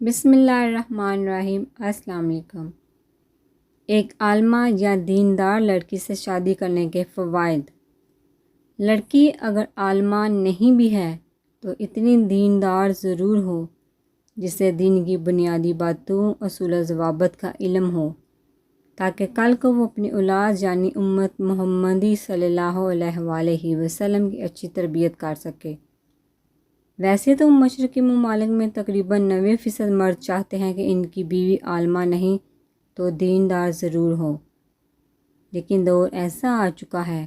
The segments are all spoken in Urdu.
بسم اللہ الرحمن الرحیم۔ السلام علیکم۔ ایک عالمہ یا دیندار لڑکی سے شادی کرنے کے فوائد۔ لڑکی اگر عالمہ نہیں بھی ہے تو اتنی دیندار ضرور ہو جسے دین کی بنیادی باتوں، اصول و ضوابط کا علم ہو، تاکہ کل کو وہ اپنی اولاد یعنی امت محمدی صلی اللہ علیہ وآلہ وسلم کی اچھی تربیت کر سکے۔ ویسے تو مشرقی ممالک میں تقریباً 90% مرد چاہتے ہیں کہ ان کی بیوی عالمہ نہیں تو دیندار ضرور ہو، لیکن دور ایسا آ چکا ہے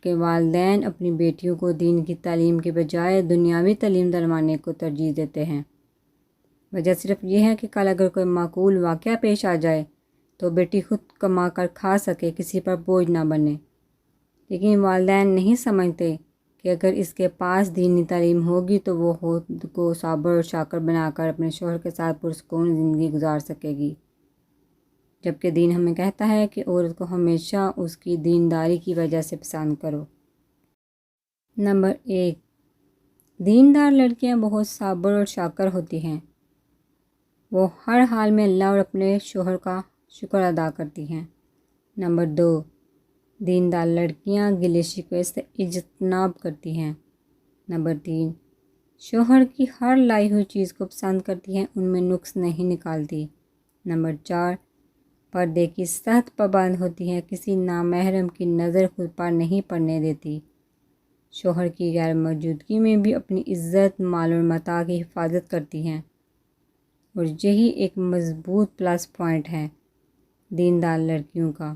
کہ والدین اپنی بیٹیوں کو دین کی تعلیم کے بجائے دنیاوی تعلیم دلوانے کو ترجیح دیتے ہیں۔ وجہ صرف یہ ہے کہ کل اگر کوئی معقول واقعہ پیش آ جائے تو بیٹی خود کما کر کھا سکے، کسی پر بوجھ نہ بنے۔ لیکن والدین نہیں سمجھتے کہ اگر اس کے پاس دینی تعلیم ہوگی تو وہ خود کو صابر اور شاکر بنا کر اپنے شوہر کے ساتھ پرسکون زندگی گزار سکے گی، جبکہ دین ہمیں کہتا ہے کہ عورت کو ہمیشہ اس کی دینداری کی وجہ سے پسند کرو۔ نمبر 1، دیندار لڑکیاں بہت صابر اور شاکر ہوتی ہیں۔ وہ ہر حال میں اللہ اور اپنے شوہر کا شکر ادا کرتی ہیں۔ نمبر 2، دیندار لڑکیاں گلے شکوے سے اجتناب کرتی ہیں۔ نمبر 3، شوہر کی ہر لائی ہوئی چیز کو پسند کرتی ہیں، ان میں نقص نہیں نکالتی۔ نمبر 4، پردے کی سخت پابند ہوتی ہیں، کسی نامحرم کی نظر خود پر نہیں پڑنے دیتی۔ شوہر کی غیر موجودگی میں بھی اپنی عزت، مال اور متاع کی حفاظت کرتی ہیں، اور یہی ایک مضبوط پلس پوائنٹ ہے دیندار لڑکیوں کا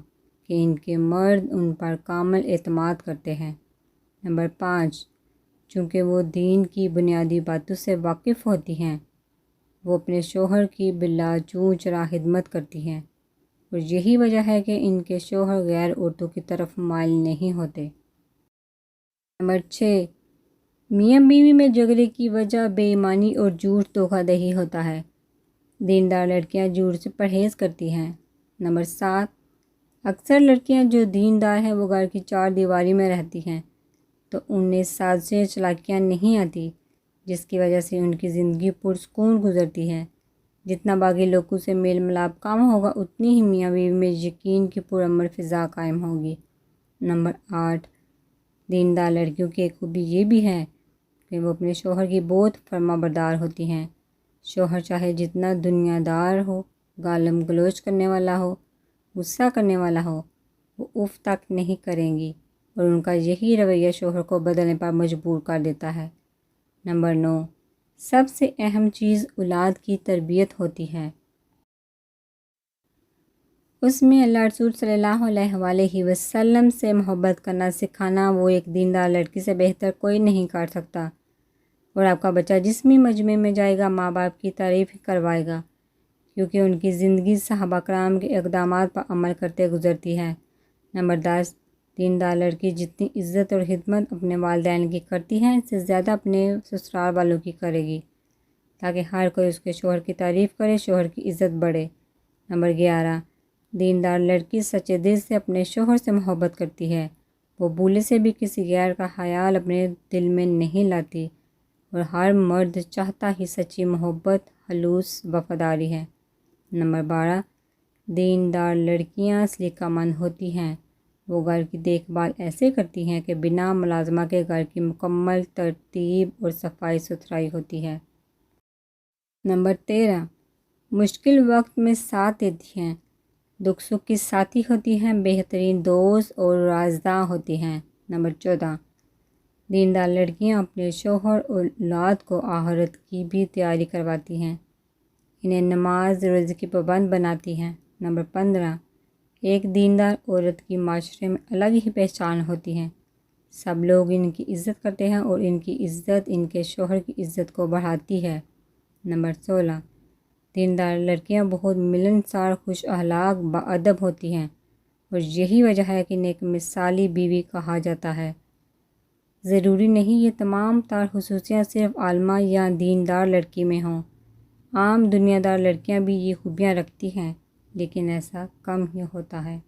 کہ ان کے مرد ان پر کامل اعتماد کرتے ہیں۔ نمبر 5، چونکہ وہ دین کی بنیادی باتوں سے واقف ہوتی ہیں، وہ اپنے شوہر کی بلا چوں چرا خدمت کرتی ہیں، اور یہی وجہ ہے کہ ان کے شوہر غیر عورتوں کی طرف مائل نہیں ہوتے۔ نمبر 6، میاں بیوی میں جھگڑے کی وجہ بے ایمانی اور جھوٹ دھوکہ دہی ہوتا ہے۔ دیندار لڑکیاں جھوٹ سے پرہیز کرتی ہیں۔ نمبر 7، اکثر لڑکیاں جو دیندار ہیں وہ گھر کی چار دیواری میں رہتی ہیں تو انہیں سازشیں چالاکیاں نہیں آتی، جس کی وجہ سے ان کی زندگی پرسکون گزرتی ہے۔ جتنا باقی لوگوں سے میل ملاپ کم ہوگا اتنی ہی میاں بیوی میں یقین کی پرامن فضا قائم ہوگی۔ نمبر 8، دیندار لڑکیوں کی ایک خوبی یہ بھی ہے کہ وہ اپنے شوہر کی بہت فرما بردار ہوتی ہیں۔ شوہر چاہے جتنا دنیا دار ہو، گالم گلوچ کرنے والا ہو، غصہ کرنے والا ہو، وہ اف تک نہیں کریں گی، اور ان کا یہی رویہ شوہر کو بدلنے پر مجبور کر دیتا ہے۔ نمبر 9، سب سے اہم چیز اولاد کی تربیت ہوتی ہے۔ اس میں اللہ رسول صلی اللہ علیہ وآلہ وسلم سے محبت کرنا سکھانا وہ ایک دیندار لڑکی سے بہتر کوئی نہیں کر سکتا۔ اور آپ کا بچہ جس بھی مجمع میں جائے گا ماں باپ کی تعریف ہی کروائے گا، کیونکہ ان کی زندگی صحابہ کرام کے اقدامات پر عمل کرتے گزرتی ہے۔ نمبر 10، دیندار لڑکی جتنی عزت اور خدمت اپنے والدین کی کرتی ہے، اس سے زیادہ اپنے سسرال والوں کی کرے گی، تاکہ ہر کوئی اس کے شوہر کی تعریف کرے، شوہر کی عزت بڑھے۔ نمبر 11، دیندار لڑکی سچے دل سے اپنے شوہر سے محبت کرتی ہے، وہ بھولے سے بھی کسی غیر کا خیال اپنے دل میں نہیں لاتی، اور ہر مرد چاہتا ہی سچی محبت، خلوص، وفاداری ہے۔ نمبر 12، دیندار لڑکیاں سلیقہ مند ہوتی ہیں، وہ گھر کی دیکھ بھال ایسے کرتی ہیں کہ بنا ملازمہ کے گھر کی مکمل ترتیب اور صفائی ستھرائی ہوتی ہے۔ نمبر 13، مشکل وقت میں ساتھ دیتی ہیں، دکھ سکھ کی ساتھی ہوتی ہیں، بہترین دوست اور رازداں ہوتی ہیں۔ نمبر 14، دیندار لڑکیاں اپنے شوہر اور اولاد کو آخرت کی بھی تیاری کرواتی ہیں، انہیں نماز روزے کی پابند بناتی ہیں۔ نمبر 15، ایک دیندار عورت کی معاشرے میں الگ ہی پہچان ہوتی ہے، سب لوگ ان کی عزت کرتے ہیں اور ان کی عزت ان کے شوہر کی عزت کو بڑھاتی ہے۔ نمبر 16، دیندار لڑکیاں بہت ملنسار، خوش اخلاق، باادب ہوتی ہیں، اور یہی وجہ ہے کہ انہیں ایک مثالی بیوی کہا جاتا ہے۔ ضروری نہیں یہ تمام تر خصوصیات صرف عالمہ یا دیندار لڑکی میں ہوں، عام دنیا دار لڑکیاں بھی یہ خوبیاں رکھتی ہیں، لیکن ایسا کم ہی ہوتا ہے۔